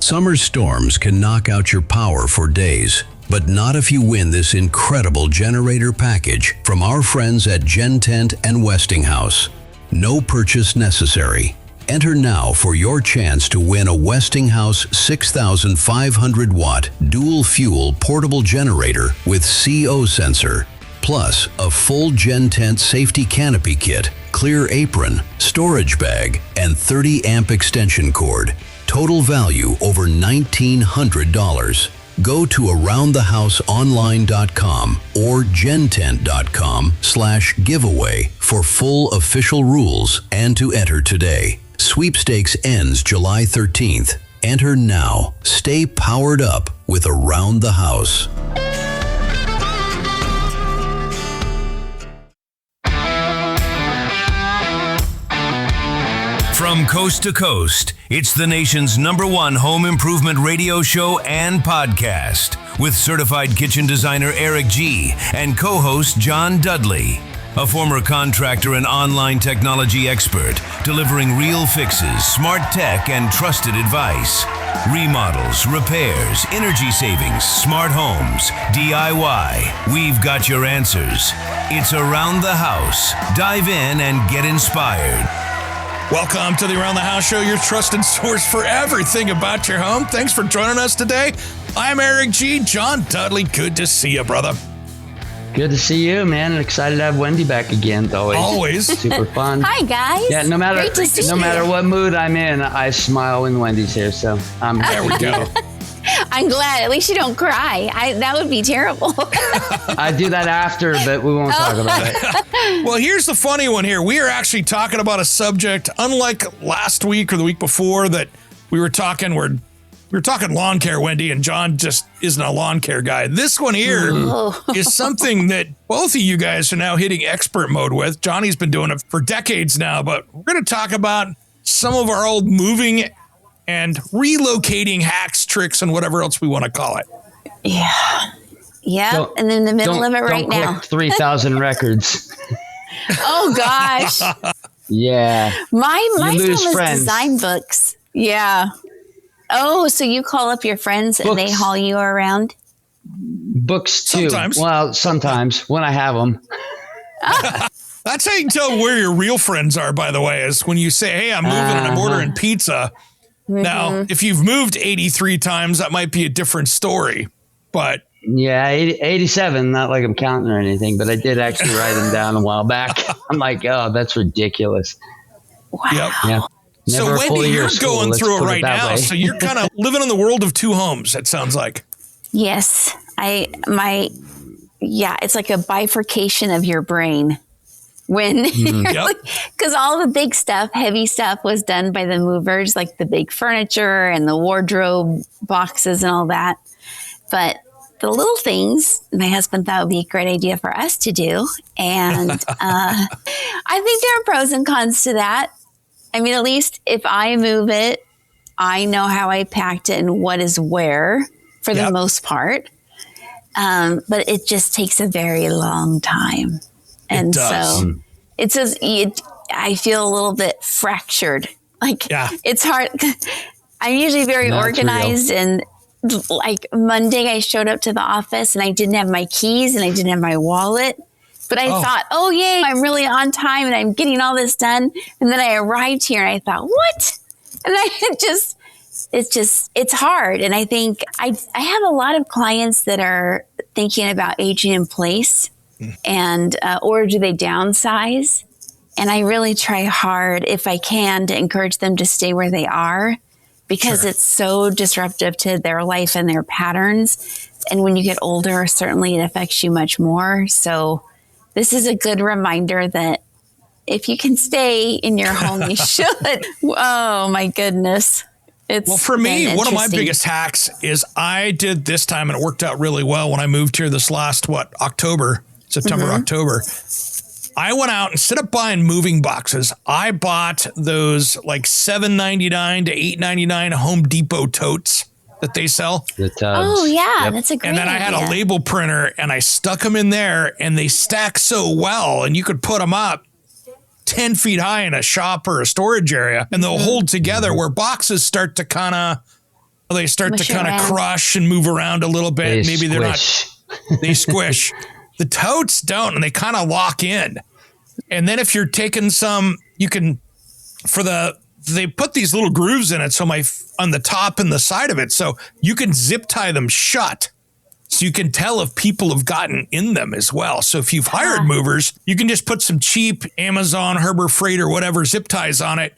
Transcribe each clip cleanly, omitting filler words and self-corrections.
Summer storms can knock out your power for days, but not if you win this incredible generator package from our friends at Gen Tent and Westinghouse. No purchase necessary. Enter now for your chance to win a Westinghouse 6,500 watt dual fuel portable generator with CO sensor, plus a full Gen Tent safety canopy kit, clear apron, storage bag, and 30 amp extension cord. Total value over $1,900. Go to aroundthehouseonline.com or gentent.com/giveaway for full official rules and to enter today. Sweepstakes ends July 13th. Enter now. Stay powered up with Around the House. From coast to coast, it's the nation's #1 home improvement radio show and podcast with certified kitchen designer Eric G and co-host John Dudley, a former contractor and online technology expert, delivering real fixes, smart tech, and trusted advice. Remodels, repairs, energy savings, smart homes, DIY. We've got your answers. It's Around the House. Dive in and get inspired. Welcome to the Around the House Show, your trusted source for everything about your home. Thanks for joining us today. I'm Eric G. John Dudley. Good to see you, brother. Good to see you, man. Excited to have Wendy back again. It's always super fun. Hi, guys. Yeah, no matter what mood I'm in, I smile when Wendy's here. So there we go. I'm glad. At least you don't cry. That would be terrible. I do that after, but we won't talk about it. Well, here's the funny one here. We are actually talking about a subject, unlike last week or the week before, that we were talking lawn care, Wendy, and John just isn't a lawn care guy. This one here is something that both of you guys are now hitting expert mode with. Johnny's been doing it for decades now, but we're going to talk about some of our old moving and relocating hacks, tricks, and whatever else we want to call it. Yeah. Yeah. And in the middle of it right now. Don't 3,000 records. Oh, gosh. Yeah. My son was design books. Yeah. Oh, so you call up your friends and they haul you around? Books too. Sometimes. Well, sometimes when I have them. That's how you can tell where your real friends are, by the way, is when you say, hey, I'm moving and I'm ordering pizza. Mm-hmm. Now, if you've moved 83 times, that might be a different story. But yeah, 87, not like I'm counting or anything, but I did actually write them down a while back. I'm like, oh, that's ridiculous. Wow. Yep. Yeah. So, Wendy, you're going through it right now. So you're kind of living in the world of two homes, it sounds like. Yes. It's like a bifurcation of your brain. When, because all the big stuff, heavy stuff was done by the movers, like the big furniture and the wardrobe boxes and all that. But the little things, my husband thought would be a great idea for us to do. And I think there are pros and cons to that. I mean, at least if I move it, I know how I packed it and what is where for the most part. But it just takes a very long time. And so it's just, I feel a little bit fractured. Like it's hard. I'm usually very organized and like Monday I showed up to the office and I didn't have my keys and I didn't have my wallet. But I thought, oh, yay, I'm really on time and I'm getting all this done. And then I arrived here and I thought, what? And it's hard. And I think I have a lot of clients that are thinking about aging in place and or do they downsize? And I really try hard, if I can, to encourage them to stay where they are because it's so disruptive to their life and their patterns. And when you get older, certainly it affects you much more. So this is a good reminder that if you can stay in your home, you should. Oh, my goodness. Well, for me, one of my biggest hacks is I did this time, and it worked out really well when I moved here this last, September, October. I went out, instead of buying moving boxes, I bought those like $7.99 to $8.99 Home Depot totes that they sell. The tubs. Oh, yeah. Yep. That's a great idea. And then I had a label printer and I stuck them in there and they stack so well and you could put them up 10 feet high in a shop or a storage area and they'll hold together where boxes start to kind of They start Mush to kind of around. crush and move around a little bit. Maybe they're not. They squish. The totes don't, and they kind of lock in. And then if you're taking some, you can, they put these little grooves in it. So on the top and the side of it. So you can zip tie them shut. So you can tell if people have gotten in them as well. So if you've hired movers, you can just put some cheap Amazon, Harbor Freight or whatever zip ties on it,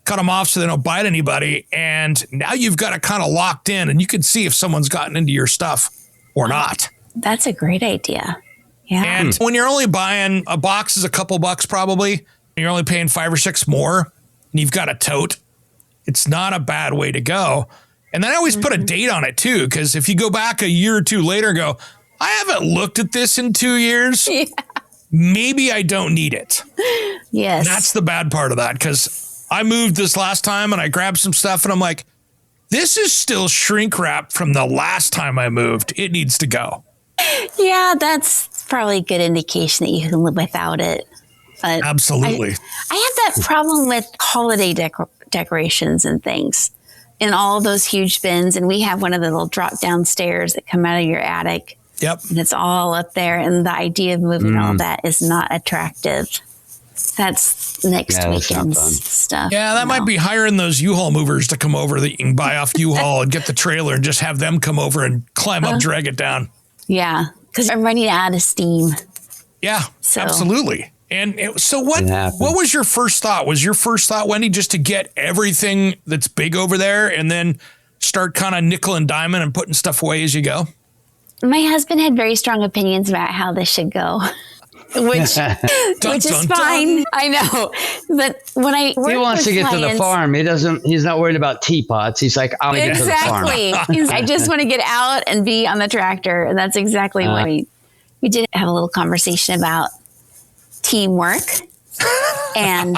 cut them off so they don't bite anybody. And now you've got it kind of locked in and you can see if someone's gotten into your stuff or not. That's a great idea. Yeah. And when you're only buying a box is a couple bucks probably, and you're only paying $5 or $6 more, and you've got a tote, it's not a bad way to go. And then I always put a date on it too, because if you go back a year or two later and go, I haven't looked at this in 2 years, maybe I don't need it. Yes. And that's the bad part of that, because I moved this last time and I grabbed some stuff and I'm like, this is still shrink wrap from the last time I moved. It needs to go. Yeah, that's probably a good indication that you can live without it. But Absolutely. I have that problem with holiday decorations and things in all those huge bins. And we have one of the little drop down stairs that come out of your attic. Yep. And it's all up there. And the idea of moving all that is not attractive. That's next weekend's stuff. Yeah, that might be hiring those U-Haul movers to come over that you can buy off U-Haul and get the trailer and just have them come over and climb up, drag it down. Yeah, because I'm running out of steam. Yeah, absolutely. And what was your first thought? Was your first thought, Wendy, just to get everything that's big over there and then start kind of nickel and diamond and putting stuff away as you go? My husband had very strong opinions about how this should go. Which is fine. I know. But when he wants to get to the farm. He's not worried about teapots. He's like, I want to get to the farm. Exactly. I just want to get out and be on the tractor. And that's exactly what we did have a little conversation about teamwork and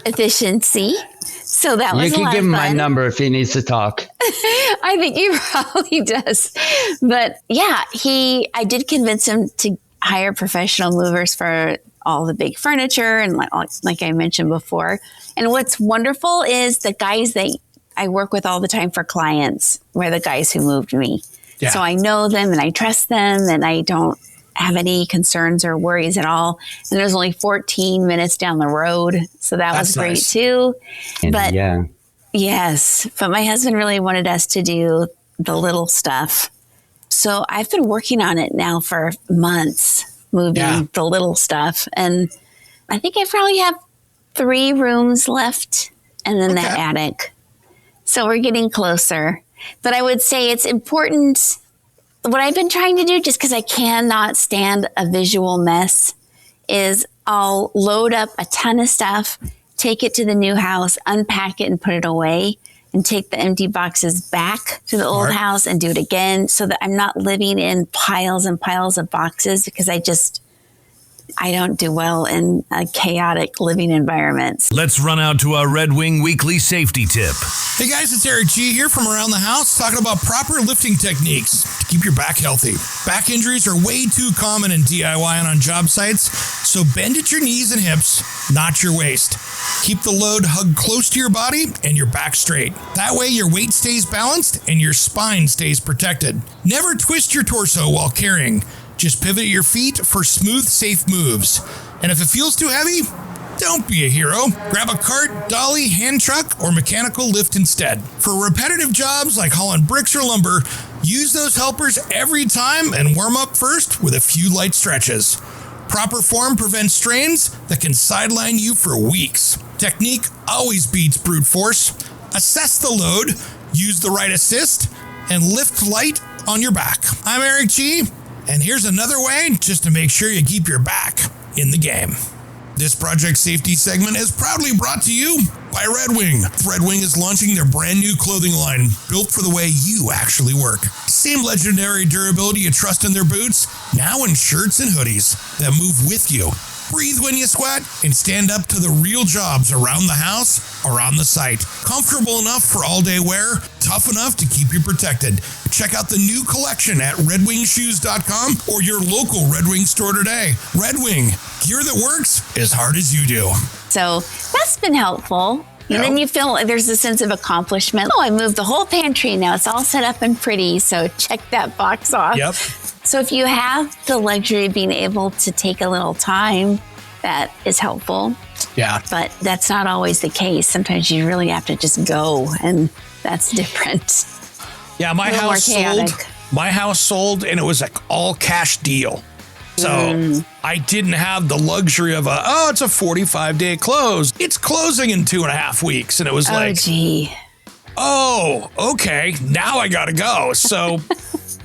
efficiency. So that was a lot of fun. You can give him my number if he needs to talk. I think he probably does. But yeah, I did convince him to hire professional movers for all the big furniture and like I mentioned before. And what's wonderful is the guys that I work with all the time for clients were the guys who moved me. Yeah. So I know them and I trust them and I don't have any concerns or worries at all. And there's only 14 minutes down the road. So that's was great nice. Too. But yes, but my husband really wanted us to do the little stuff. So I've been working on it now for months, moving the little stuff. And I think I probably have 3 rooms left and then that attic. So we're getting closer. But I would say it's important. What I've been trying to do, just because I cannot stand a visual mess, is I'll load up a ton of stuff, take it to the new house, unpack it and put it away. And take the empty boxes back to the old house and do it again so that I'm not living in piles and piles of boxes because I don't do well in chaotic living environments. Let's run out to our Red Wing Weekly Safety Tip. Hey guys, it's Eric G here from Around the House talking about proper lifting techniques to keep your back healthy. Back injuries are way too common in DIY and on job sites, so bend at your knees and hips, not your waist. Keep the load hugged close to your body and your back straight. That way your weight stays balanced and your spine stays protected. Never twist your torso while carrying. Just pivot your feet for smooth, safe moves. And if it feels too heavy, don't be a hero. Grab a cart, dolly, hand truck, or mechanical lift instead. For repetitive jobs like hauling bricks or lumber, use those helpers every time and warm up first with a few light stretches. Proper form prevents strains that can sideline you for weeks. Technique always beats brute force. Assess the load, use the right assist, and lift light on your back. I'm Eric G, and here's another way just to make sure you keep your back in the game. This Project Safety segment is proudly brought to you by Red Wing. Red Wing is launching their brand new clothing line, built for the way you actually work. Same legendary durability you trust in their boots, now in shirts and hoodies that move with you. Breathe when you sweat and stand up to the real jobs around the house or on the site. Comfortable enough for all-day wear, tough enough to keep you protected. Check out the new collection at redwingshoes.com or your local Red Wing store today. Red Wing, gear that works as hard as you do. So that's been helpful. And then you feel like there's a sense of accomplishment. Oh, I moved the whole pantry. Now it's all set up and pretty. So check that box off. Yep. So if you have the luxury of being able to take a little time, that is helpful. Yeah. But that's not always the case. Sometimes you really have to just go, and that's different. Yeah, my house sold, and it was like all cash deal. So I didn't have the luxury of it's a 45-day close. It's closing in 2.5 weeks. And it was okay, now I got to go. So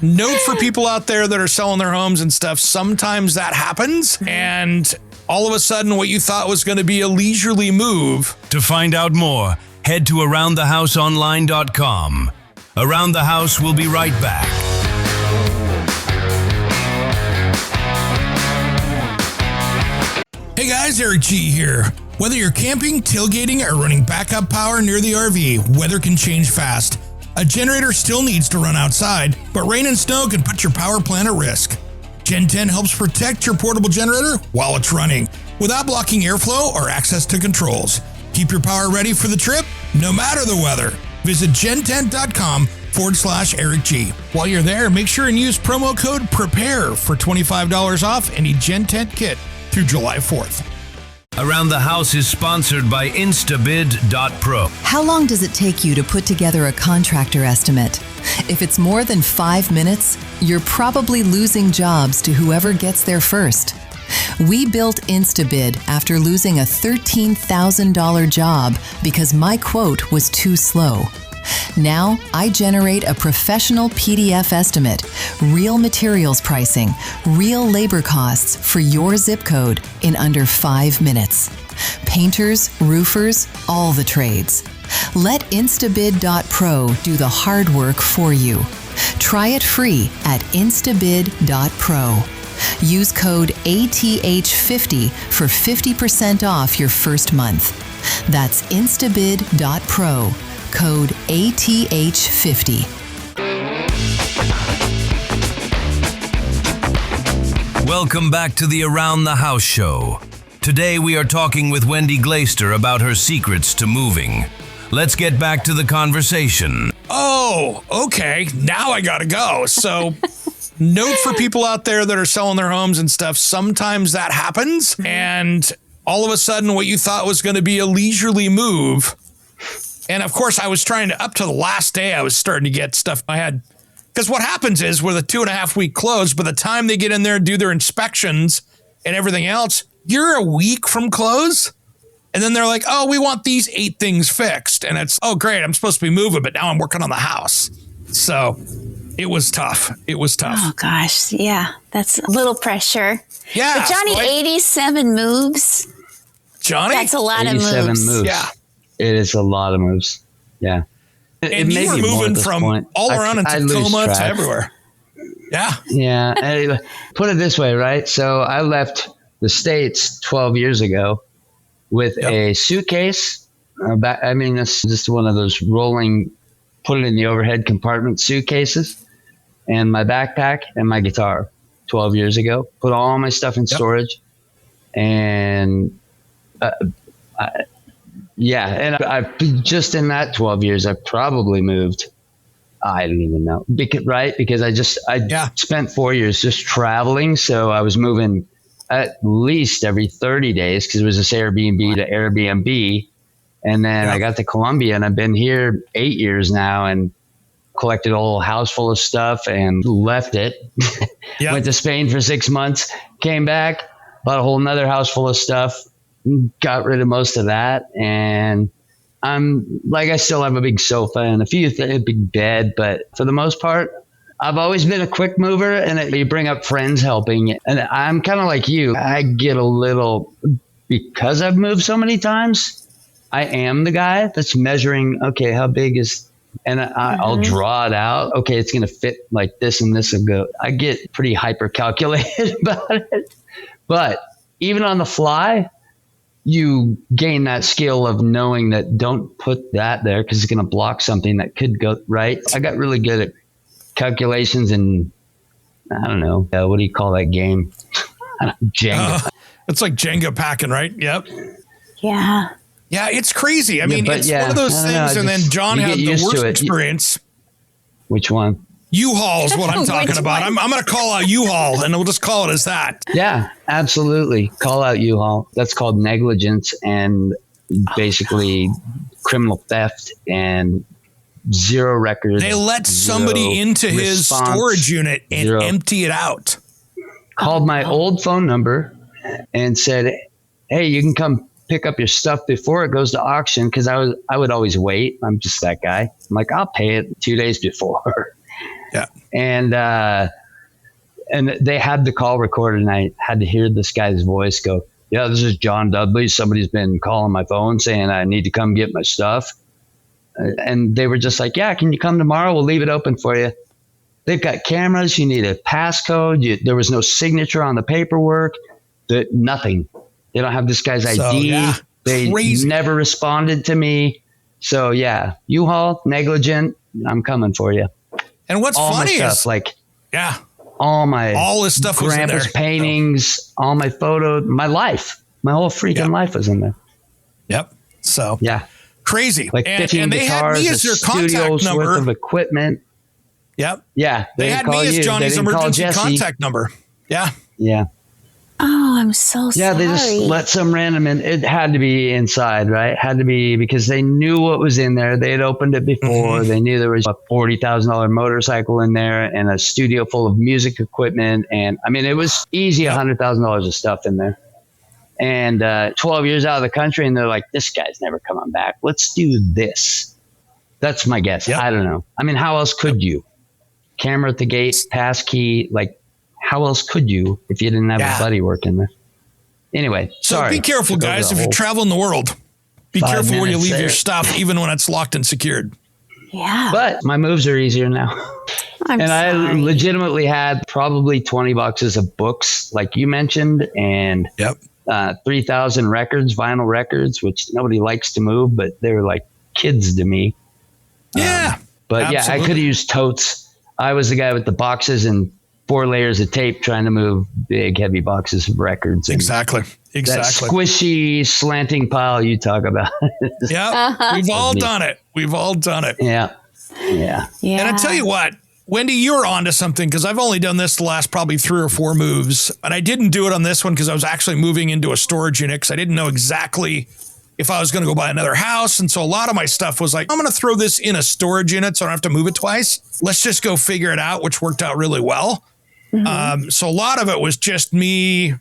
note for people out there that are selling their homes and stuff, sometimes that happens. And all of a sudden, what you thought was going to be a leisurely move. To find out more, head to aroundthehouseonline.com. Around the House will be right back. Hey guys, Eric G here. Whether you're camping, tailgating, or running backup power near the RV, weather can change fast. A generator still needs to run outside, but rain and snow can put your power plant at risk. Gen 10 helps protect your portable generator while it's running, without blocking airflow or access to controls. Keep your power ready for the trip, no matter the weather. Visit gen10.com/Eric G. While you're there, make sure and use promo code PREPARE for $25 off any Gen 10 kit through July 4th. Around the House is sponsored by instabid.pro. How long does it take you to put together a contractor estimate? If it's more than 5 minutes, you're probably losing jobs to whoever gets there first. We built Instabid after losing a $13,000 job because my quote was too slow. Now, I generate a professional PDF estimate, real materials pricing, real labor costs for your zip code in under 5 minutes. Painters, roofers, all the trades. Let instabid.pro do the hard work for you. Try it free at instabid.pro. Use code ATH50 for 50% off your first month. That's instabid.pro. Code ATH50. Welcome back to the Around the House show. Today we are talking with Wendy Glaister about her secrets to moving. Let's get back to the conversation. Oh, okay, now I got to go. So note for people out there that are selling their homes and stuff, sometimes that happens. And all of a sudden, what you thought was going to be a leisurely move. And of course, I was trying to, up to the last day, I was starting to get stuff I had. Because what happens is with a 2.5 week close, by the time they get in there and do their inspections and everything else, you're a week from close. And then they're like, oh, we want these 8 things fixed. And it's, oh, great, I'm supposed to be moving, but now I'm working on the house. So it was tough. It was tough. Oh, gosh. Yeah, that's a little pressure. Yeah. But Johnny, 87 moves. Johnny? That's a lot of 87 moves. Yeah. It is a lot of moves. Yeah. And you were moving from all around in Tacoma to everywhere. Yeah. Yeah. Put it this way, right? So I left the States 12 years ago with a suitcase. It's just one of those rolling, put it in the overhead compartment suitcases, and my backpack and my guitar 12 years ago. Put all my stuff in storage. And and I've just in that 12 years, I've probably moved. I don't even know. Because I spent 4 years just traveling. So I was moving at least every 30 days because it was this Airbnb to Airbnb. And then I got to Colombia and I've been here 8 years now and collected a whole house full of stuff and left it. Went to Spain for 6 months, came back, bought a whole nother house full of stuff. Got rid of most of that, and I still have a big sofa and a big bed, but for the most part, I've always been a quick mover, and you bring up friends helping, and I'm kind of like you. I get a little, because I've moved so many times, I am the guy that's measuring, okay, how big is, and I'll draw it out. Okay, it's going to fit like this and this will go. I get pretty hyper calculated about it, but even on the fly, you gain that skill of knowing that don't put that there because it's going to block something that could go right. I got really good at calculations and I don't know. What do you call that game? Jenga. It's like Jenga packing, right? Yep. Yeah. Yeah, it's crazy. I mean, it's one of those things. And then John had the worst experience. Which one? U-Haul is what I'm talking about. I'm going to call out U-Haul, and we'll just call it as that. Yeah, absolutely. Call out U-Haul. That's called negligence and basically criminal theft and zero records. They let somebody into his storage unit and empty it out. Called my old phone number and said, hey, you can come pick up your stuff before it goes to auction, because I would always wait. I'm just that guy. I'm like, I'll pay it 2 days before. Yeah. And they had the call recorded, and I had to hear this guy's voice go, yeah, this is John Dudley. Somebody's been calling my phone saying I need to come get my stuff. And they were just like, yeah, can you come tomorrow? We'll leave it open for you. They've got cameras. You need a passcode. There was no signature on the paperwork. Nothing. They don't have this guy's ID. They never responded to me. So yeah, U-Haul, negligent. I'm coming for you. And what's funny is all this stuff was in there. Grandpa's paintings, all my photos, my life, my whole freaking life was in there. Yep. So yeah, crazy. Like 15 and they guitars, had me as their contact number. Worth of equipment. Yep. Yeah. They had me as Johnny's emergency contact number. Yeah. Yeah. Oh, I'm so sorry. Yeah, they just let some random in. It had to be inside, right? Had to be, because they knew what was in there. They had opened it before. They knew there was a $40,000 motorcycle in there and a studio full of music equipment. And I mean, it was easy $100,000 of stuff in there. And 12 years out of the country, and they're like, this guy's never coming back. Let's do this. That's my guess. I don't know. I mean, how else could you? Camera at the gate, pass key, like, how else could you if you didn't have a buddy working there? Anyway, so be careful, guys. If you're traveling the world, be careful where you leave your stuff, even when it's locked and secured. Yeah. But my moves are easier now. I legitimately had probably 20 boxes of books, like you mentioned, and 3,000 records, vinyl records, which nobody likes to move, but they were like kids to me. Yeah. But absolutely. I could have used totes. I was the guy with the boxes and 4 layers of tape trying to move big, heavy boxes of records. Exactly. That squishy, slanting pile you talk about. We've all done it. We've all done it. Yeah. And I tell you what, Wendy, you're onto something, because I've only done this the last probably 3 or 4 moves. And I didn't do it on this one because I was actually moving into a storage unit, because I didn't know exactly if I was going to go buy another house. And so a lot of my stuff was like, I'm going to throw this in a storage unit so I don't have to move it twice. Let's just go figure it out, which worked out really well. So a lot of it was just me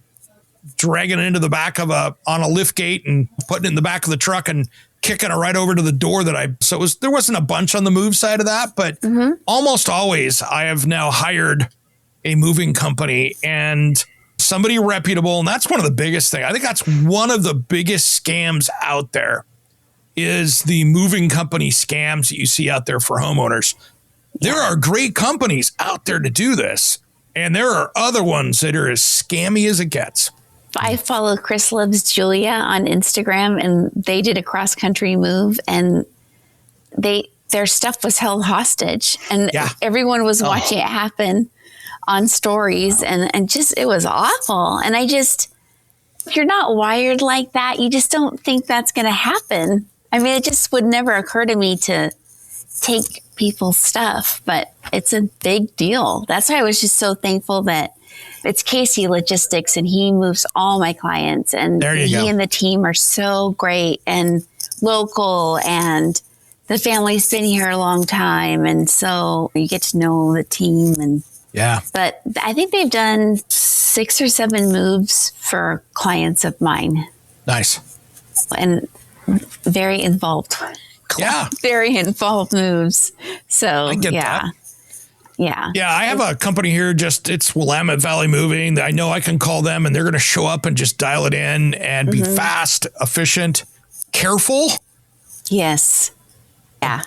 dragging it into the back of on a lift gate and putting it in the back of the truck and kicking it right over to the door there wasn't a bunch on the move side of that, but almost always I have now hired a moving company and somebody reputable. And that's one of the biggest things. I think that's one of the biggest scams out there is the moving company scams that you see out there for homeowners. There are great companies out there to do this. And there are other ones that are as scammy as it gets. I follow Chris Loves Julia on Instagram, and they did a cross-country move, and their stuff was held hostage, and everyone was watching it happen on stories, and just, it was awful. And if you're not wired like that, you just don't think that's going to happen. I mean, it just would never occur to me to take people's stuff, but it's a big deal. That's why I was just so thankful that it's Casey Logistics, and he moves all my clients, and he and the team are so great and local, and the family's been here a long time, and so you get to know the team. And but I think they've done 6 or 7 moves for clients of mine. Nice. And very involved. Very involved moves. So I get that. Yeah. I have a company here, it's Willamette Valley Moving. I know I can call them and they're going to show up and just dial it in and be fast, efficient, careful. Yes. Yeah.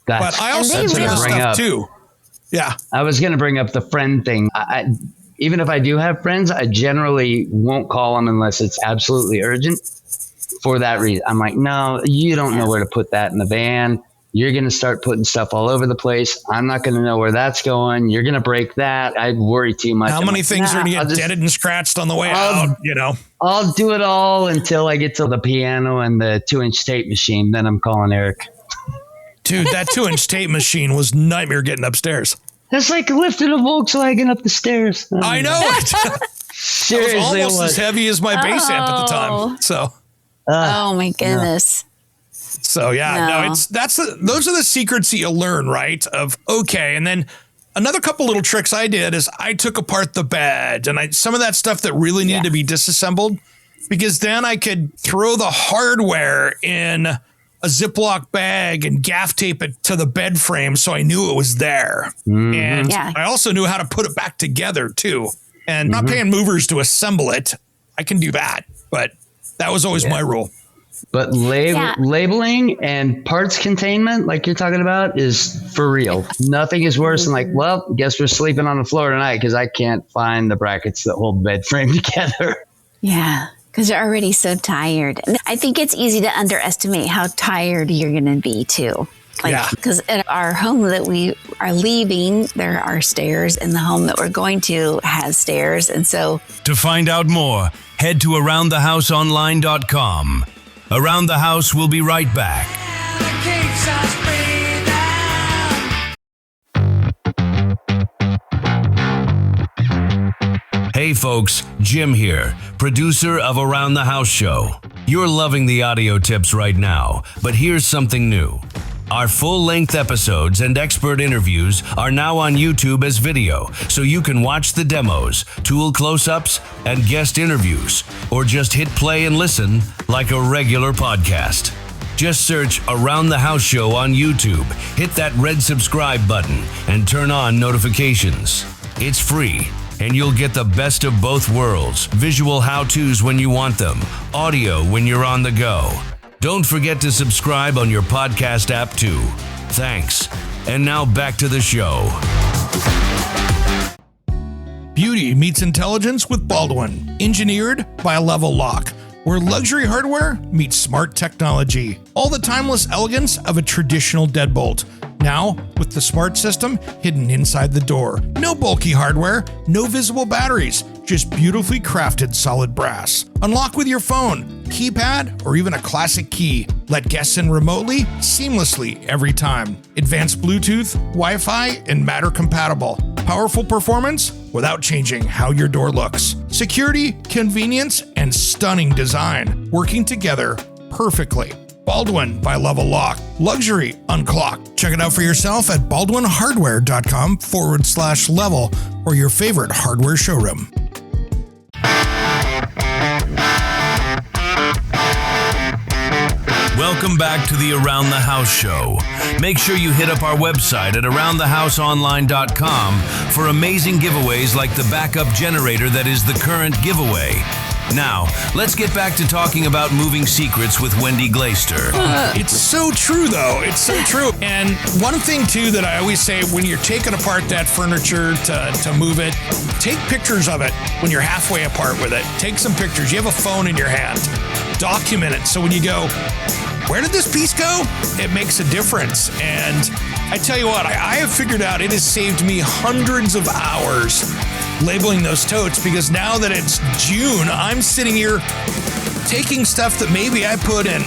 But I also do other stuff too. Yeah. I was going to bring up the friend thing. Even if I do have friends, I generally won't call them unless it's absolutely urgent. For that reason, I'm like, no, you don't know where to put that in the van. You're going to start putting stuff all over the place. I'm not going to know where that's going. You're going to break that. I'd worry too much. How many things are going to get dented and scratched on the way out? I'll do it all until I get to the piano and the 2-inch tape machine. Then I'm calling Eric. Dude, that 2-inch tape machine was nightmare getting upstairs. That's like lifting a Volkswagen up the stairs. I know it. Seriously, it was almost as heavy as my bass amp at the time. So. Oh my goodness. So those are the secrets that you learn, right? And then another couple little tricks I did is I took apart the bed and some of that stuff that really needed to be disassembled, because then I could throw the hardware in a Ziploc bag and gaff tape it to the bed frame so I knew it was there. Mm-hmm. And I also knew how to put it back together too. And not paying movers to assemble it. I can do that, but that was always my rule. But labeling and parts containment, like you're talking about, is for real. Nothing is worse than like, well, guess we're sleeping on the floor tonight because I can't find the brackets that hold the bed frame together. Yeah, because you're already so tired. And I think it's easy to underestimate how tired you're going to be too. Because at our home that we are leaving, there are stairs, and the home that we're going to has stairs. And so to find out more, head to aroundthehouseonline.com. Around the House will be right back. Hey folks, Jim here, producer of Around the House Show. You're loving the audio tips right now, but here's something new. Our full-length episodes and expert interviews are now on YouTube as video, so you can watch the demos, tool close-ups, and guest interviews, or just hit play and listen like a regular podcast. Just search Around the House Show on YouTube, hit that red subscribe button, and turn on notifications. It's free, and you'll get the best of both worlds, visual how-tos when you want them, audio when you're on the go. Don't forget to subscribe on your podcast app too. Thanks. And now back to the show. Beauty meets intelligence with Baldwin, engineered by a Level Lock, where luxury hardware meets smart technology. All the timeless elegance of a traditional deadbolt. Now, with the smart system hidden inside the door. No bulky hardware, no visible batteries, just beautifully crafted solid brass. Unlock with your phone, keypad, or even a classic key. Let guests in remotely, seamlessly every time. Advanced Bluetooth, Wi-Fi, and Matter compatible. Powerful performance without changing how your door looks. Security, convenience, and stunning design working together perfectly. Baldwin by Level Lock. Luxury unclocked. Check it out for yourself at baldwinhardware.com/level or your favorite hardware showroom. Welcome back to the Around the House Show. Make sure you hit up our website at aroundthehouseonline.com for amazing giveaways like the backup generator that is the current giveaway. Now, let's get back to talking about moving secrets with Wendy Glaister. It's so true, though. It's so true. And one thing, too, that I always say when you're taking apart that furniture to move it, take pictures of it when you're halfway apart with it. Take some pictures. You have a phone in your hand. Document it. So when you go, where did this piece go? It makes a difference. And I tell you what, I have figured out it has saved me hundreds of hours labeling those totes, because now that it's June, I'm sitting here taking stuff that maybe I put in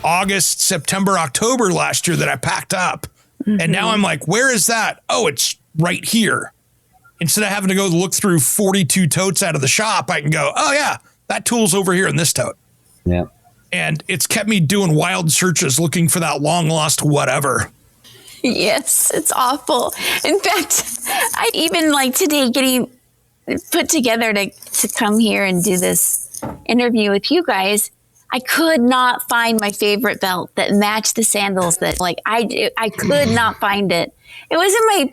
August, September, October last year that I packed up. Mm-hmm. And now I'm like, where is that? Oh, it's right here. Instead of having to go look through 42 totes out of the shop, I can go, oh yeah, that tool's over here in this tote. Yeah. And it's kept me doing wild searches looking for that long lost whatever. Yes, it's awful. In fact, I even like today getting put together to come here and do this interview with you guys. I could not find my favorite belt that matched the sandals that I could not find it. It was in my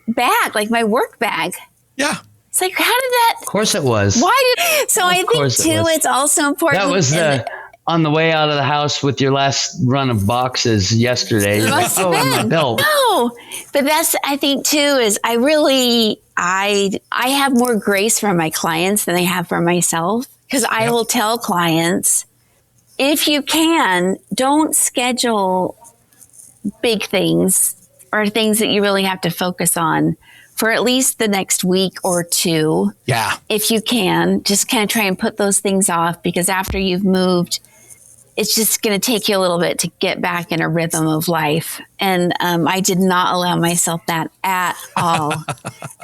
bag, like my work bag. Yeah. It's like, how did that? Of course it was. Why did? So I think too, it's also important. That was on the way out of the house with your last run of boxes yesterday. It must have been. No, but that's, I think too, is I have more grace for my clients than I have for myself, because I will tell clients, if you can, don't schedule big things or things that you really have to focus on for at least the next week or two. Yeah. If you can, just kind of try and put those things off, because after you've moved, it's just going to take you a little bit to get back in a rhythm of life. And I did not allow myself that at all.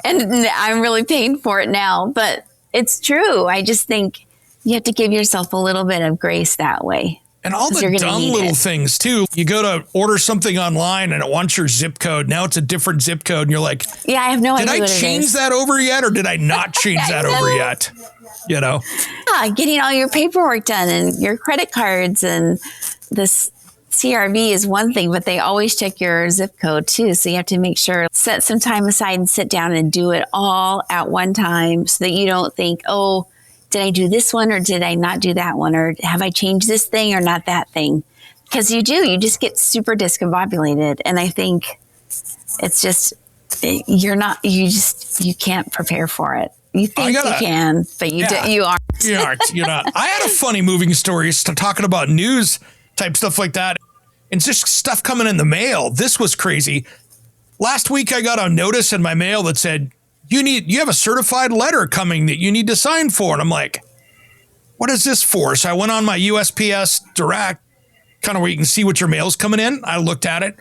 And I'm really paying for it now, but it's true. I just think you have to give yourself a little bit of grace that way. And all the dumb little things too. You go to order something online and it wants your zip code. Now it's a different zip code. And you're like, yeah, I have no idea. Did I change that over yet? Or did I not change that over yet? You know? Yeah, getting all your paperwork done and your credit cards, and this CRV is one thing, but they always check your zip code too. So you have to make sure, set some time aside and sit down and do it all at one time so that you don't think, oh, did I do this one or did I not do that one? Or have I changed this thing or not that thing? Because you just get super discombobulated. And I think it's just, you can't prepare for it. You think you can, but you aren't. You aren't. You're not. I had a funny moving story talking about news type stuff like that. And just stuff coming in the mail. This was crazy. Last week I got a notice in my mail that said, you have a certified letter coming that you need to sign for. And I'm like, what is this for? So I went on my USPS Direct, kind of where you can see what your mail's coming in. I looked at it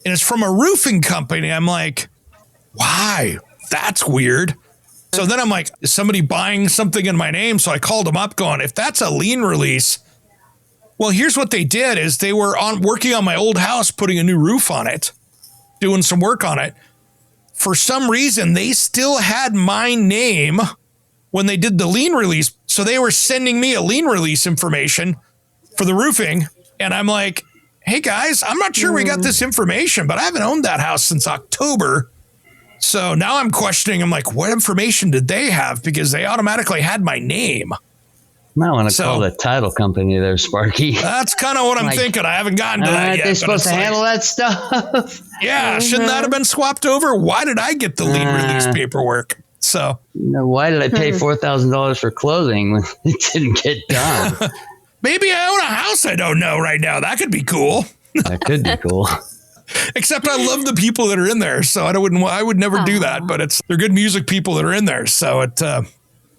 and it's from a roofing company. I'm like, why? That's weird. So then I'm like, is somebody buying something in my name? So I called them up going, if that's a lien release, well, here's what they did is they were working on my old house, putting a new roof on it, doing some work on it. For some reason, they still had my name when they did the lien release. So they were sending me a lien release information for the roofing. And I'm like, hey, guys, I'm not sure we got this information, but I haven't owned that house since October. So now I'm questioning. I'm like, what information did they have? Because they automatically had my name. Might want to call the title company there, Sparky. That's kind of what I'm thinking. I haven't gotten to that yet. They're supposed to handle that stuff. Yeah, shouldn't that have been swapped over? Why did I get the lien release paperwork? So why did I pay $4,000 for clothing when it didn't get done? Maybe I own a house I don't know right now. That could be cool. That could be cool. Except I love the people that are in there, so I would never do that. But they're good music people that are in there, so it.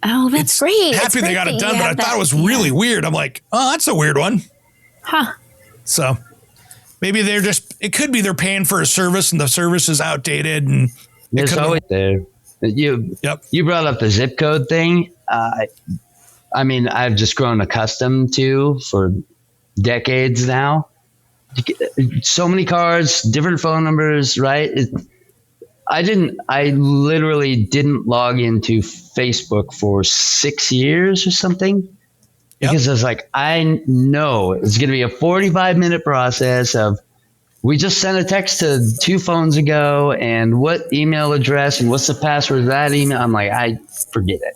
Oh, that's great. Happy they got it done, but I thought it was really weird. I'm like, oh, that's a weird one. Huh. So maybe it could be they're paying for a service and the service is outdated. And it's always there. You brought up the zip code thing. I mean, I've just grown accustomed to for decades now. So many cards, different phone numbers, right? I literally didn't log into Facebook for 6 years or something because I was like, I know it's going to be a 45-minute process of, we just sent a text to 2 phones ago and what email address and what's the password of that email. I'm like, I forget it.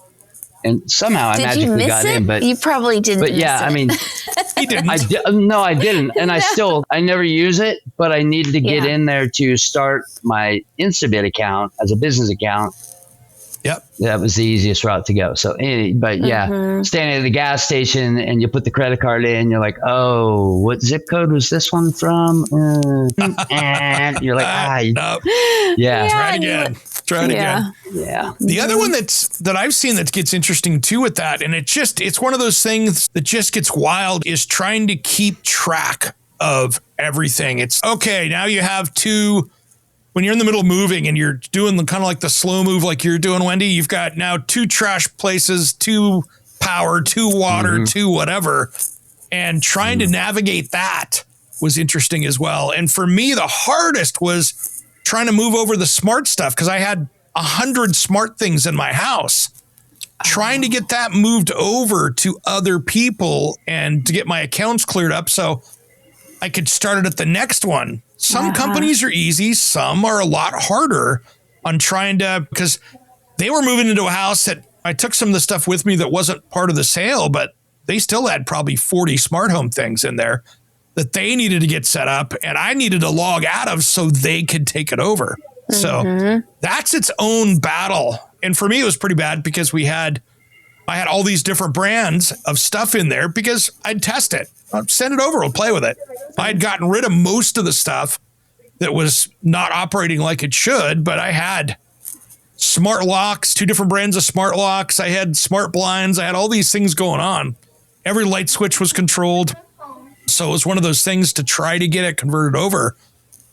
And somehow I magically got in, but you probably didn't. But yeah, I mean, he didn't. I didn't. And I never use it, but I needed to get in there to start my Instabid account as a business account. Yep. That was the easiest route to go. So, standing at the gas station and you put the credit card in, you're like, oh, what zip code was this one from? And you're like, nope. Yeah. Try it again. Try it again. Yeah. The other one that I've seen that gets interesting too with that, and it's one of those things that just gets wild, is trying to keep track of everything. It's okay. Now you have 2. When you're in the middle of moving and you're doing kind of like the slow move like you're doing, Wendy, you've got now 2 trash places, 2 power, 2 water, 2 whatever. And trying to navigate that was interesting as well. And for me, the hardest was trying to move over the smart stuff because I had 100 smart things in my house. Trying to get that moved over to other people and to get my accounts cleared up so I could start it at the next one. Some companies are easy. Some are a lot harder on trying to, because they were moving into a house that I took some of the stuff with me that wasn't part of the sale, but they still had probably 40 smart home things in there that they needed to get set up and I needed to log out of so they could take it over. So that's its own battle. And for me, it was pretty bad because I had all these different brands of stuff in there because I'd test it. I'd send it over. We'll play with it. I had gotten rid of most of the stuff that was not operating like it should, but I had smart locks, 2 different brands of smart locks. I had smart blinds. I had all these things going on. Every light switch was controlled. So it was one of those things to try to get it converted over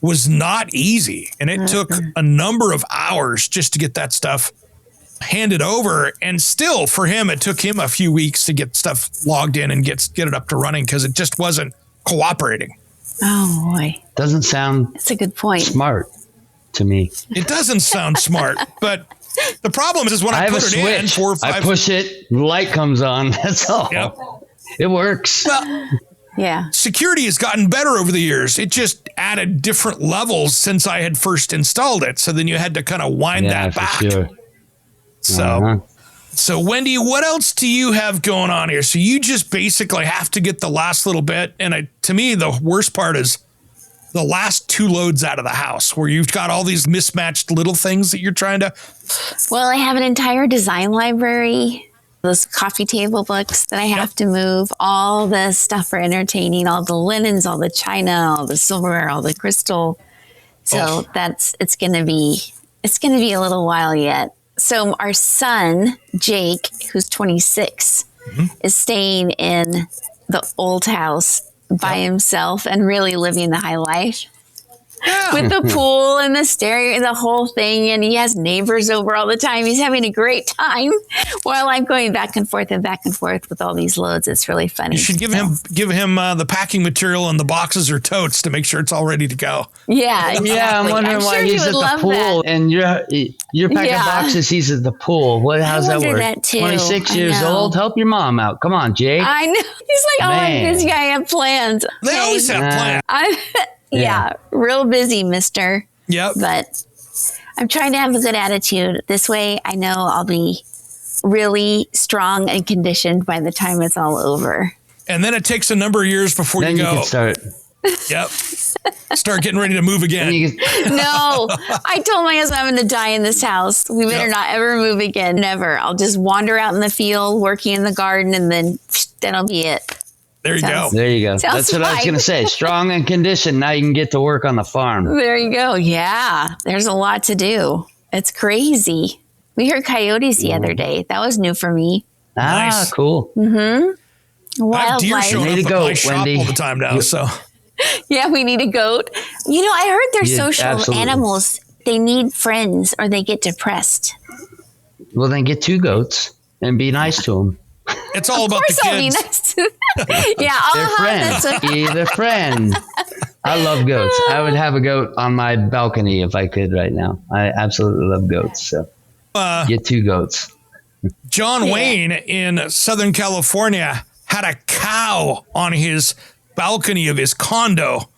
was not easy. And it took a number of hours just to get that stuff handed over. And still for him, it took him a few weeks to get stuff logged in and get it up to running because it just wasn't cooperating. Oh boy. Doesn't sound That's a good point. smart to me. It doesn't sound smart, but the problem is when I have put a it switch. in 4 or 5. I push it, light comes on. That's all. Yep. It works. Well, Yeah. security has gotten better over the years. It just added different levels since I had first installed it. So then you had to kind of wind that for back. sure. So, so Wendy, what else do you have going on here? So you just basically have to get the last little bit. And to me, the worst part is the last 2 loads out of the house where you've got all these mismatched little things that you're trying to. Well, I have an entire design library, those coffee table books that I have to move, all the stuff for entertaining, all the linens, all the china, all the silverware, all the crystal. So it's going to be a little while yet. So our son, Jake, who's 26, is staying in the old house by himself and really living the high life. Yeah. With the pool and the stereo and the whole thing. And he has neighbors over all the time. He's having a great time while I'm going back and forth with all these loads. It's really funny. You should give him the packing material and the boxes or totes to make sure it's all ready to go. Yeah, exactly. Yeah, I'm wondering why he's at the pool and you're packing boxes. He's at the pool. How's that work? That too. 26 years old. Help your mom out. Come on, Jake. I know. He's like, I'm busy. I have plans. They always have plans. Yeah, real busy, mister. Yep. But I'm trying to have a good attitude. This way, I know I'll be really strong and conditioned by the time it's all over. And then it takes a number of years before then you go. You can start. Yep. Start getting ready to move again. No, I told my husband I'm going to die in this house. We better not ever move again. Never. I'll just wander out in the field, working in the garden, and then that'll be it. There you go. There you go. That's what I was going to say. Strong and conditioned. Now you can get to work on the farm. There you go. Yeah. There's a lot to do. It's crazy. We heard coyotes the other day. That was new for me. Nice. Cool. Mm-hmm. I have deer showing up at my shop Wendy. all the time now. So yeah, we need a goat. You know, I heard they're social animals. They need friends or they get depressed. Well, then get 2 goats and be nice to them. It's all about the kids. I'll be nice to yeah, they're friends. Be their friend. I love goats. I would have a goat on my balcony if I could right now. I absolutely love goats. So get 2 goats. John Wayne in Southern California had a cow on his balcony of his condo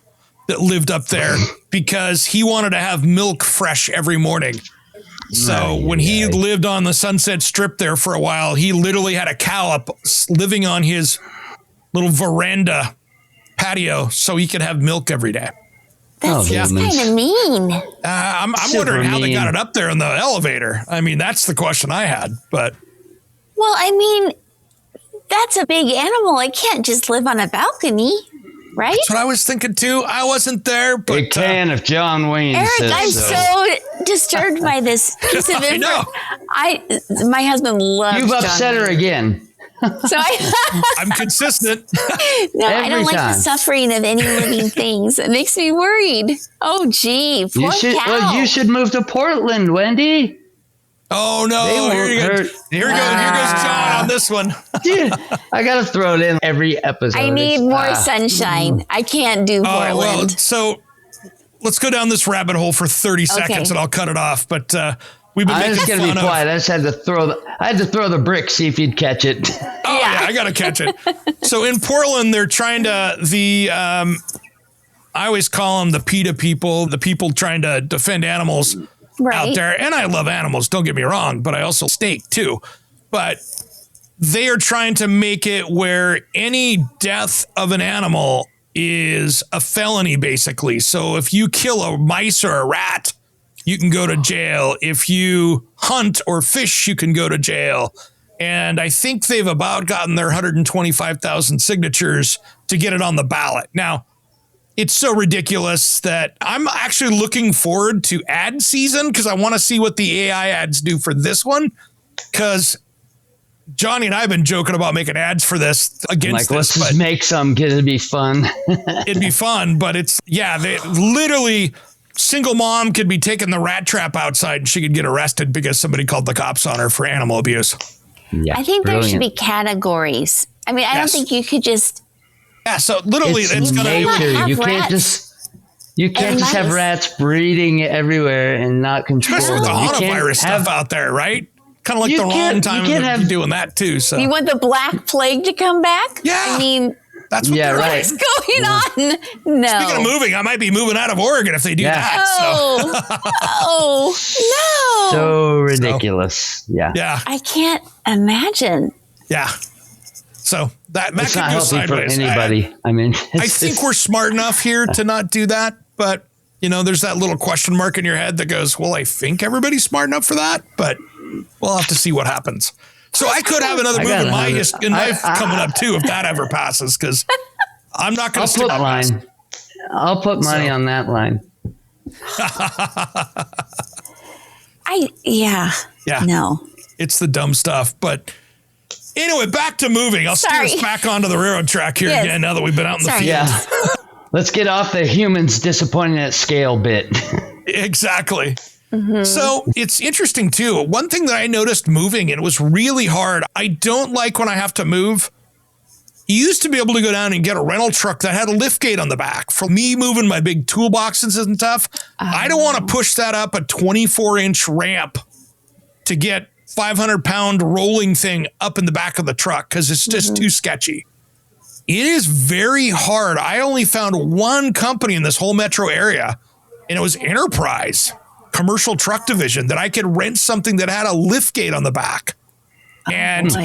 that lived up there because he wanted to have milk fresh every morning. So when he lived on the Sunset Strip there for a while, he literally had a cow up living on his little veranda patio so he could have milk every day. That's kind of mean. I'm wondering how they got it up there in the elevator. I mean, that's the question I had. But well, I mean, that's a big animal. It can't just live on a balcony. Right? That's what I was thinking too. I wasn't there, but it can if John Wayne Eric, says I'm so disturbed by this piece of information. My husband loves. You've upset her again. So I'm consistent. No, I don't like the suffering of any living things. It makes me worried. Oh, gee, poor cow. Well, you should move to Portland, Wendy. Oh no! Here goes John on this one. Dude, I gotta throw it in every episode. I need more sunshine. I can't do Portland. Well, so let's go down this rabbit hole for 30 seconds, and I'll cut it off. But we've been making fun of. I was gonna be quiet. I just had to throw the brick, see if you'd catch it. Oh yeah, I gotta catch it. So in Portland, they're trying to I always call them the PETA people, the people trying to defend animals. Out there. And I love animals, don't get me wrong, but I also steak too. But they are trying to make it where any death of an animal is a felony, basically. So if you kill a mice or a rat, you can go to jail. If you hunt or fish, you can go to jail. And I think they've about gotten their 125,000 signatures to get it on the ballot. Now, it's so ridiculous that I'm actually looking forward to ad season because I want to see what the AI ads do for this one. Because Johnny and I have been joking about making ads for this against let's this. just make some because it'd be fun. It'd be fun, but they literally, single mom could be taking the rat trap outside and she could get arrested because somebody called the cops on her for animal abuse. Yeah, I think there should be categories. I mean, I don't think you could just. Yeah, so literally it's going nature. You can't just have rats breeding everywhere and not control them. Especially the hantavirus stuff out there, right? Kind of like the wrong time to be doing that too. So you want the Black Plague to come back? Yeah. I mean, that's what what's going on? No. Speaking of moving, I might be moving out of Oregon if they do that. Oh, no. So ridiculous. Yeah. I can't imagine. Yeah. So that it's could not go healthy sideways. for anybody. I think we're smart enough here to not do that, but there's that little question mark in your head that goes, well, I think everybody's smart enough for that, but we'll have to see what happens. So I could have another move in my life coming up too if that ever passes, because I'm not going to stick that line. I'll put money on that line. No. It's the dumb stuff, but anyway, back to moving. I'll steer us back onto the railroad track here again now that we've been out in the field. Yeah. Let's get off the humans disappointing at scale bit. Exactly. Mm-hmm. So it's interesting too. One thing that I noticed moving, and it was really hard. I don't like when I have to move. You used to be able to go down and get a rental truck that had a lift gate on the back. For me moving my big toolboxes and stuff, I don't want to push that up a 24-inch ramp to get 500-pound rolling thing up in the back of the truck because it's just too sketchy. It is very hard. I only found one company in this whole metro area, and it was Enterprise Commercial Truck Division, that I could rent something that had a lift gate on the back. And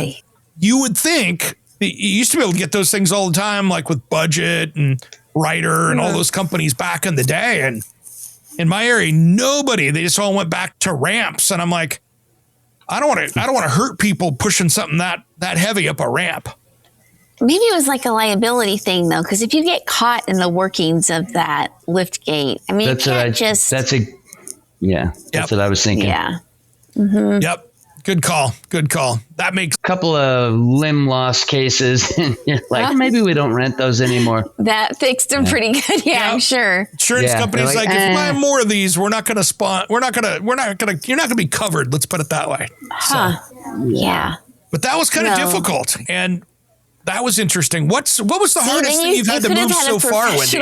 you would think you used to be able to get those things all the time, like with Budget and Ryder and all those companies back in the day. And in my area, nobody, they just all went back to ramps. And I'm like, I don't want to hurt people pushing something that heavy up a ramp. Maybe it was like a liability thing though, because if you get caught in the workings of that lift gate, I mean, that's what I was thinking. Yeah. Mm-hmm. Yep. Good call. That makes a couple of limb loss cases. And you're like, maybe we don't rent those anymore. That fixed them pretty good. Yeah, I'm sure. Insurance companies like, if you buy more of these, you're not going to be covered. Let's put it that way. Huh. So, yeah. But that was kind of difficult. And that was interesting. What was the hardest thing you've had to move so far, Wendy?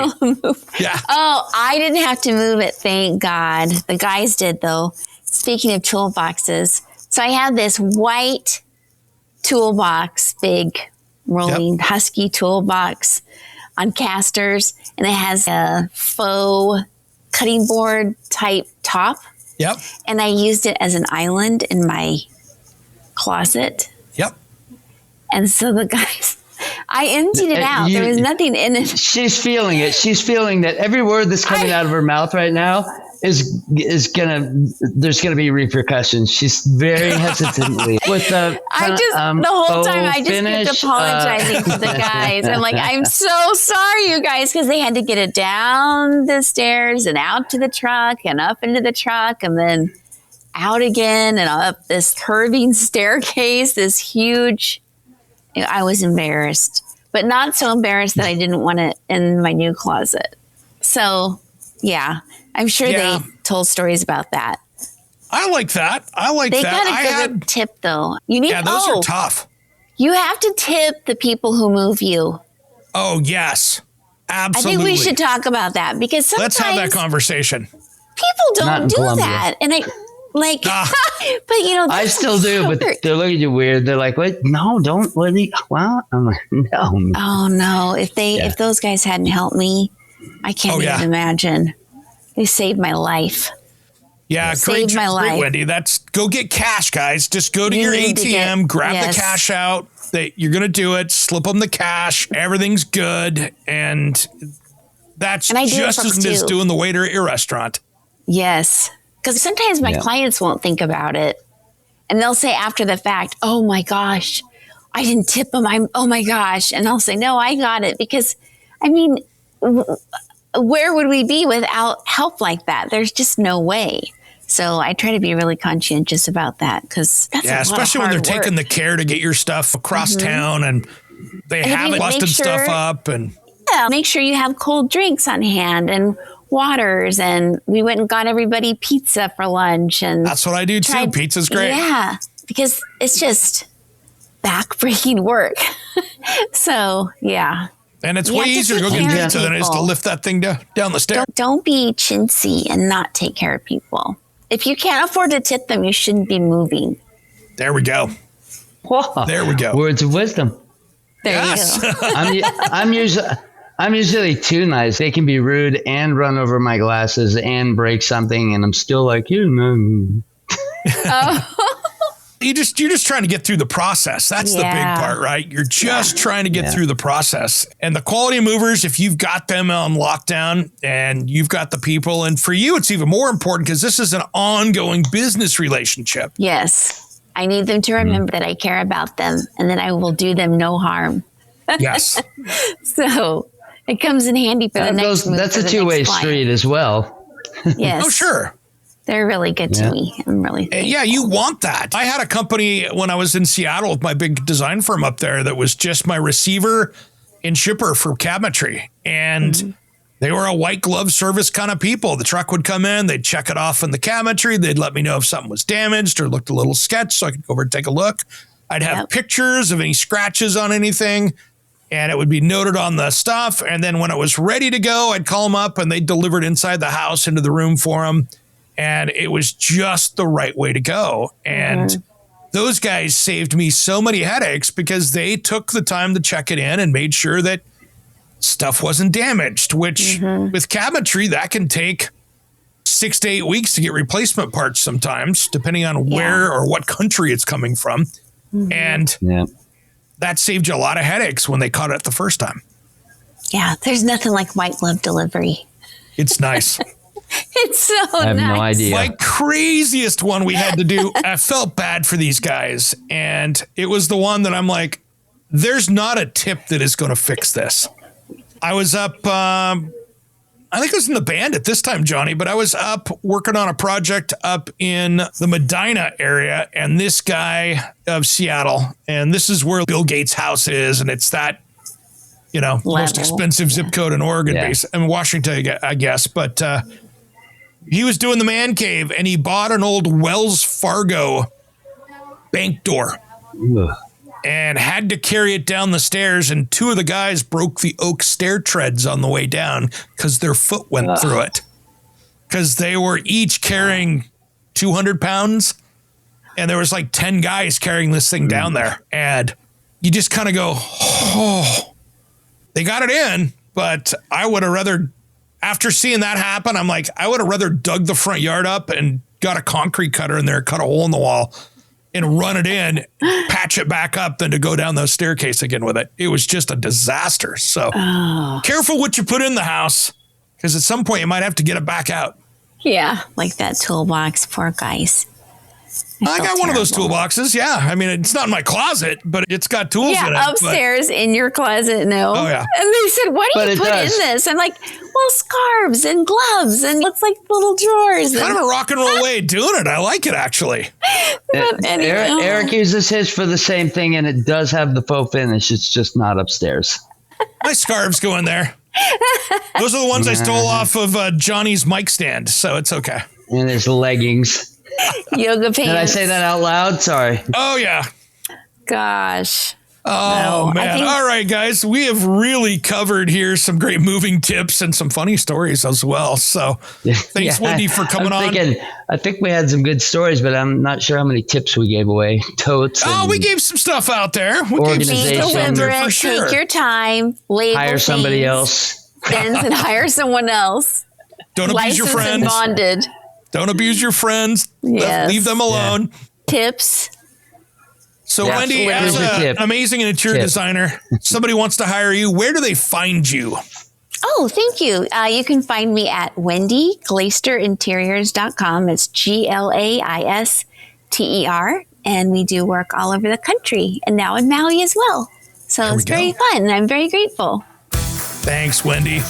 Yeah. Oh, I didn't have to move it. Thank God. The guys did though. Speaking of toolboxes. So I have this white toolbox, big rolling husky toolbox on casters, and it has a faux cutting board type top. Yep. And I used it as an island in my closet. Yep. And so the guys, I emptied it out. There was nothing in it. She's feeling it. She's feeling that every word that's coming out of her mouth right now there's gonna be repercussions. She's very hesitantly with the the whole time I just kept apologizing to the guys. I'm like, I'm so sorry, you guys, because they had to get it down the stairs and out to the truck and up into the truck and then out again and up this curving staircase, this huge. I was embarrassed, but not so embarrassed that I didn't want it in my new closet. So, yeah. I'm sure they told stories about that. I like that. They got a good tip, though. Those are tough. You have to tip the people who move you. Oh, yes. Absolutely. I think we should talk about that because sometimes... Let's have that conversation. People don't do that. And I... Like, but I still do, but they're looking at you weird. They're like, "Wait, no, don't." Well, I'm like, no. Oh no! If those guys hadn't helped me, I can't even imagine. They saved my life. Yeah, great, Wendy. That's go get cash, guys. Just go to your ATM, grab the cash out. You're gonna do it. Slip them the cash. Everything's good, and that's just as good as doing the waiter at your restaurant. Yes. Because sometimes my clients won't think about it. And they'll say after the fact, oh my gosh, I didn't tip them. Oh my gosh. And I'll say, no, I got it. Because, I mean, where would we be without help like that? There's just no way. So I try to be really conscientious about that because that's a lot especially of when they're hard work. taking the care to get your stuff across town and they haven't busted stuff up. And make sure you have cold drinks on hand and waters. And we went and got everybody pizza for lunch. And that's what I do too. Pizza's great. Yeah, because it's just back-breaking work. So, yeah. And it's way easier to go get pizza than it is to lift that thing down the stairs. Don't be chintzy and not take care of people. If you can't afford to tip them, you shouldn't be moving. There we go. Whoa. There we go. Words of wisdom. There you go. I'm usually too nice. They can be rude and run over my glasses and break something, and I'm still like, You're just trying to get through the process. That's the big part, right? You're just trying to get through the process. And the quality movers, if you've got them on lockdown and you've got the people, and for you, it's even more important because this is an ongoing business relationship. Yes. I need them to remember that I care about them and that I will do them no harm. Yes. So it comes in handy for the next move. That's a two-way street as well. Yes. Oh, sure. They're really good to me. I'm really thankful. Yeah, you want that. I had a company when I was in Seattle with my big design firm up there that was just my receiver and shipper for cabinetry. And they were a white glove service kind of people. The truck would come in, they'd check it off in the cabinetry. They'd let me know if something was damaged or looked a little sketch so I could go over and take a look. I'd have pictures of any scratches on anything, and it would be noted on the stuff. And then when it was ready to go, I'd call them up and they'd deliver it inside the house into the room for them. And it was just the right way to go. And those guys saved me so many headaches because they took the time to check it in and made sure that stuff wasn't damaged, which with cabinetry, that can take 6 to 8 weeks to get replacement parts sometimes, depending on where or what country it's coming from. And that saved you a lot of headaches when they caught it the first time. Yeah, there's nothing like white glove delivery. It's nice. It's so nice. I have no idea. My craziest one we had to do, I felt bad for these guys. And it was the one that I'm like, there's not a tip that is going to fix this. I was up, I think I was in the band at this time, Johnny, but I was up working on a project up in the Medina area. And this guy of Seattle, and this is where Bill Gates' house is. And it's that, most expensive zip code in Oregon, in Washington, I guess. But he was doing the man cave and he bought an old Wells Fargo bank door and had to carry it down the stairs. And two of the guys broke the oak stair treads on the way down because their foot went through it. Because they were each carrying 200 pounds. And there was like 10 guys carrying this thing down there. And you just kind of go, they got it in. But I would have rather, after seeing that happen, I'm like, I would have rather dug the front yard up and got a concrete cutter in there, cut a hole in the wall and run it in, patch it back up than to go down the staircase again with it. It was just a disaster. So careful what you put in the house, because at some point you might have to get it back out. Yeah, like that toolbox. Poor guys. I got one of those toolboxes. Yeah. I mean, it's not in my closet, but it's got tools in it. Yeah, upstairs in your closet. No. Oh, yeah. And they said, what do you put in this? I'm like, well, scarves and gloves and looks like little drawers. Kind of a rock and roll way of doing it. I like it, actually. Eric uses his for the same thing, and it does have the faux finish. It's just not upstairs. My scarves go in there. Those are the ones I stole off of Johnny's mic stand, so it's okay. And his leggings. Yoga pants. Did I say that out loud? Sorry. Oh, yeah. Gosh. Oh, no, man. All right, guys. We have really covered here some great moving tips and some funny stories as well. So thanks, Wendy, for coming on. I think we had some good stories, but I'm not sure how many tips we gave away. Totes. We gave some stuff out there. We gave some stuff out there for sure. Take your time. Label hire somebody else. And hire someone else. Don't abuse your friends. And bonded. Don't abuse your friends. Yes. Leave them alone. Tips. So, Wendy, as an amazing interior designer, somebody wants to hire you. Where do they find you? Oh, thank you. You can find me at wendyglaister.interiors.com. It's GLAISTER. And we do work all over the country and now in Maui as well. So it's very fun. And I'm very grateful. Thanks, Wendy.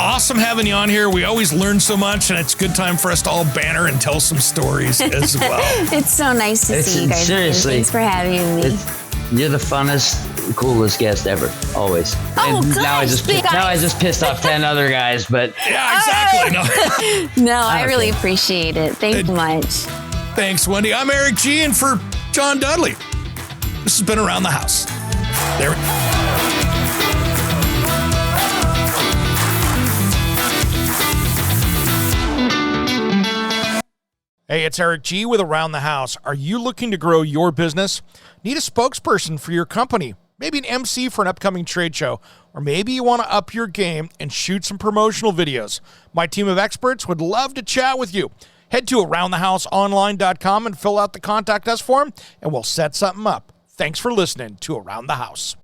awesome having you on here. We always learn so much, and it's a good time for us to all banter and tell some stories as well. It's so nice to see you guys. Seriously. Thanks for having me. You're the funnest, coolest guest ever, always. Oh, and gosh, now I just pissed off 10 other guys, but Yeah, exactly. No, I really appreciate it. Thank you much. Thanks, Wendy. I'm Eric G, and for John Dudley, this has been Around the House. There. Hey, it's Eric G with Around the House. Are you looking to grow your business? Need a spokesperson for your company? Maybe an MC for an upcoming trade show? Or maybe you want to up your game and shoot some promotional videos? My team of experts would love to chat with you. Head to aroundthehouseonline.com and fill out the Contact Us form, and we'll set something up. Thanks for listening to Around the House.